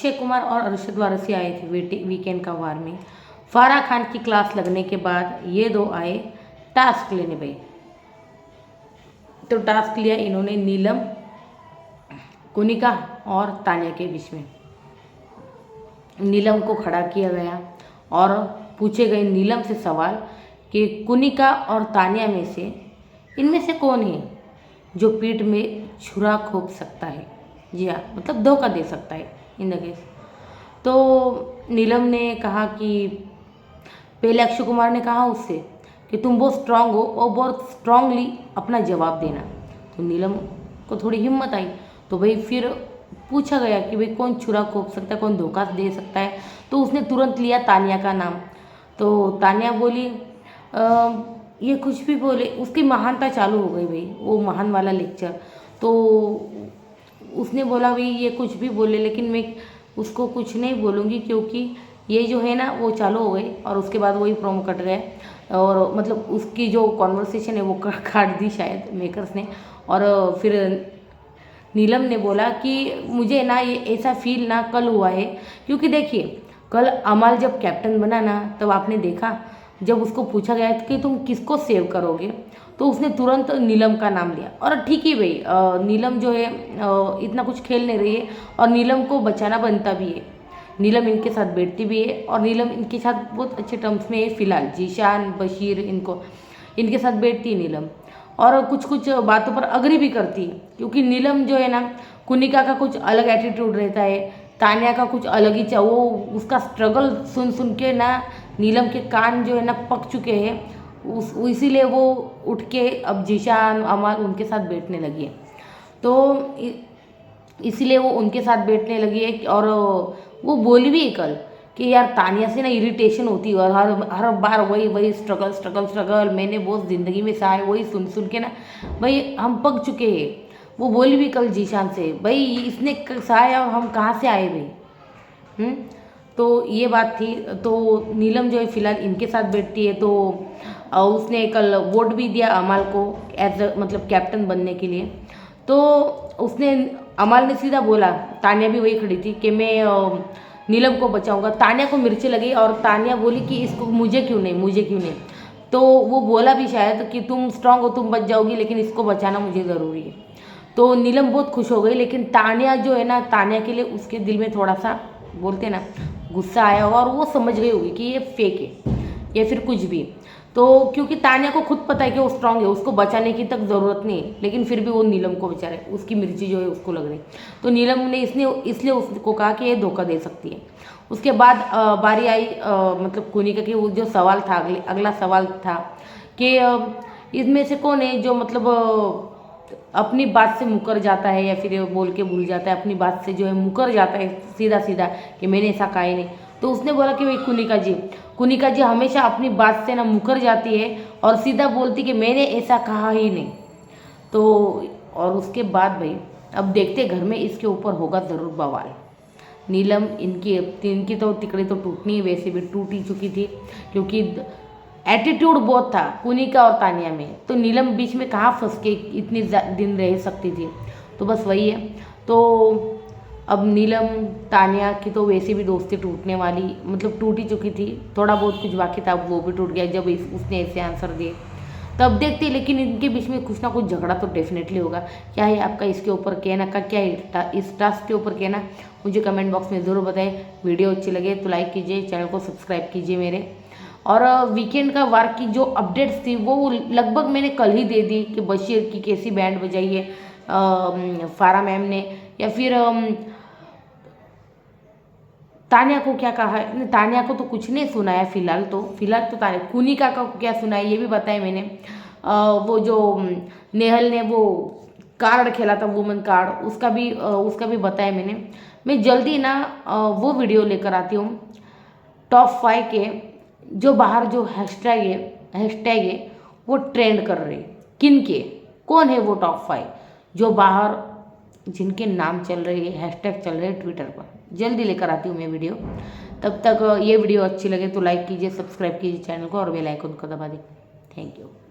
अक्षय कुमार और अरशद वारसी आए थे वीकेंड का वार में। फराह खान की क्लास लगने के बाद ये दो आए टास्क लेने भाई। तो टास्क लिया इन्होंने नीलम, कुनिका और तान्या के बीच में। नीलम को खड़ा किया गया और पूछे गए नीलम से सवाल कि कुनिका और तान्या में से इनमें से कौन है जो पीठ में छुरा घोंप सकता है। जी हाँ, मतलब धोखा दे सकता है इन द केस। तो नीलम ने कहा कि पहले अक्षय कुमार ने कहा उससे कि तुम बहुत स्ट्रांग हो और बहुत स्ट्रांगली अपना जवाब देना। तो नीलम को थोड़ी हिम्मत आई। तो भाई फिर पूछा गया कि भाई कौन छुरा घोंप सकता है, कौन धोखा दे सकता है। तो उसने तुरंत लिया तान्या का नाम। तो तान्या बोली ये कुछ भी बोले, उसकी महानता चालू हो गई भाई, वो महान वाला लेक्चर। तो उसने बोला भाई ये कुछ भी बोले लेकिन मैं उसको कुछ नहीं बोलूँगी क्योंकि ये जो है ना वो चालू हो गई। और उसके बाद वही प्रोमो कट गए और मतलब उसकी जो कॉन्वर्सेशन है वो काट दी शायद मेकर्स ने। और फिर नीलम ने बोला कि मुझे ना ये ऐसा फील ना कल हुआ है क्योंकि देखिए कल अमाल जब कैप्टन बना ना तब आपने देखा जब उसको पूछा गया कि तुम किसको सेव करोगे तो उसने तुरंत नीलम का नाम लिया। और ठीक ही भाई, नीलम जो है इतना कुछ खेल नहीं रही है और नीलम को बचाना बनता भी है। नीलम इनके साथ बैठती भी है और नीलम इनके साथ बहुत अच्छे टर्म्स में है फिलहाल। जीशान, बशीर इनके साथ बैठती है नीलम और कुछ कुछ बातों पर अग्री भी करती है क्योंकि नीलम जो है ना कुनिका का कुछ अलग एटीट्यूड रहता है, तान्या का कुछ अलग ही वो उसका स्ट्रगल सुन सुन के ना नीलम के कान जो है ना पक चुके हैं। इसीलिए वो उठ के अब जीशान, अमाल उनके साथ बैठने लगी है। तो इसीलिए वो उनके साथ बैठने लगी है। और वो बोली भी कल कि यार तान्या से ना इरिटेशन होती है और हर बार वही स्ट्रगल स्ट्रगल स्ट्रगल मैंने बहुत ज़िंदगी में सहा है, वही सुन सुन के ना भाई हम पक चुके हैं। वो बोली भी कल जीशान से भाई इसने सहाया और हम कहाँ से आए भाई। तो ये बात थी। तो नीलम जो है फिलहाल इनके साथ बैठती है। तो उसने कल वोट भी दिया अमाल को एज मतलब कैप्टन बनने के लिए। तो उसने अमाल ने सीधा बोला, तान्या भी वही खड़ी थी कि मैं नीलम को बचाऊंगा। तान्या को मिर्ची लगी और तान्या बोली कि इसको मुझे क्यों नहीं। तो वो बोला भी शायद कि तुम स्ट्रांग हो, तुम बच जाओगी, लेकिन इसको बचाना मुझे ज़रूरी है। तो नीलम बहुत खुश हो गई। लेकिन तान्या जो है ना, तान्या के लिए उसके दिल में थोड़ा सा बोलते ना गुस्सा आया होगा और वो समझ गई होगी कि ये फेक है या फिर कुछ भी। तो क्योंकि तान्या को खुद पता है कि वो स्ट्रांग है, उसको बचाने की तक ज़रूरत नहीं है, लेकिन फिर भी वो नीलम को बचा रहे, उसकी मिर्ची जो है उसको लग रही। तो नीलम ने इसलिए उसको कहा कि ये धोखा दे सकती है। उसके बाद बारी आई मतलब कुनिका की। वो जो सवाल था अगला सवाल था कि इसमें से कौन है जो मतलब अपनी बात से मुकर जाता है या फिर बोल के भूल जाता है, अपनी बात से जो है मुकर जाता है सीधा सीधा कि मैंने ऐसा कहा ही नहीं। तो उसने बोला कि भाई कुनिका जी हमेशा अपनी बात से ना मुकर जाती है और सीधा बोलती कि मैंने ऐसा कहा ही नहीं। तो और उसके बाद भाई अब देखते घर में इसके ऊपर होगा ज़रूर बवाल। नीलम इनकी तो तिकड़ी तो टूटनी वैसे भी टूट ही चुकी थी क्योंकि एटीट्यूड बहुत था कुनिका और तान्या में। तो नीलम बीच में कहाँ फंस के इतनी दिन रह सकती थी। तो बस वही है। तो अब नीलम तान्या की तो वैसे भी दोस्ती टूटने वाली मतलब टूट ही चुकी थी। थोड़ा बहुत कुछ बाकी था वो भी टूट गया जब उसने ऐसे आंसर दिए। तब देखते, लेकिन इनके बीच में कुछ ना कुछ झगड़ा तो डेफिनेटली होगा। क्या है आपका इसके ऊपर कहना का, क्या है इस टास्क के ऊपर कहना, मुझे कमेंट बॉक्स में ज़रूर बताएं। वीडियो अच्छी लगे तो लाइक कीजिए, चैनल को सब्सक्राइब कीजिए मेरे। और वीकेंड का वार की जो अपडेट्स थी वो लगभग मैंने कल ही दे दी कि बशीर की कैसी बैंड बजाई है फारा मैम ने, या फिर तान्या को क्या कहा है। तान्या को तो कुछ नहीं सुनाया फिलहाल तो तान्या कुनिका का क्या सुनाया ये भी बताया मैंने। वो जो नेहल ने वो कार्ड खेला था वुमन कार्ड, उसका भी बताया मैंने। मैं जल्दी ना वो वीडियो लेकर आती हूँ टॉप 5 के जो बाहर जो हैशटैग है वो ट्रेंड कर रहे किन के, कौन है वो टॉप 5 जो बाहर जिनके नाम चल रहे हैं, हैशटैग चल रहे हैं ट्विटर पर। जल्दी लेकर आती हूँ मैं वीडियो। तब तक ये वीडियो अच्छी लगे तो लाइक कीजिए, सब्सक्राइब कीजिए चैनल को और बेल आइकन को दबा दीजिए। Thank you.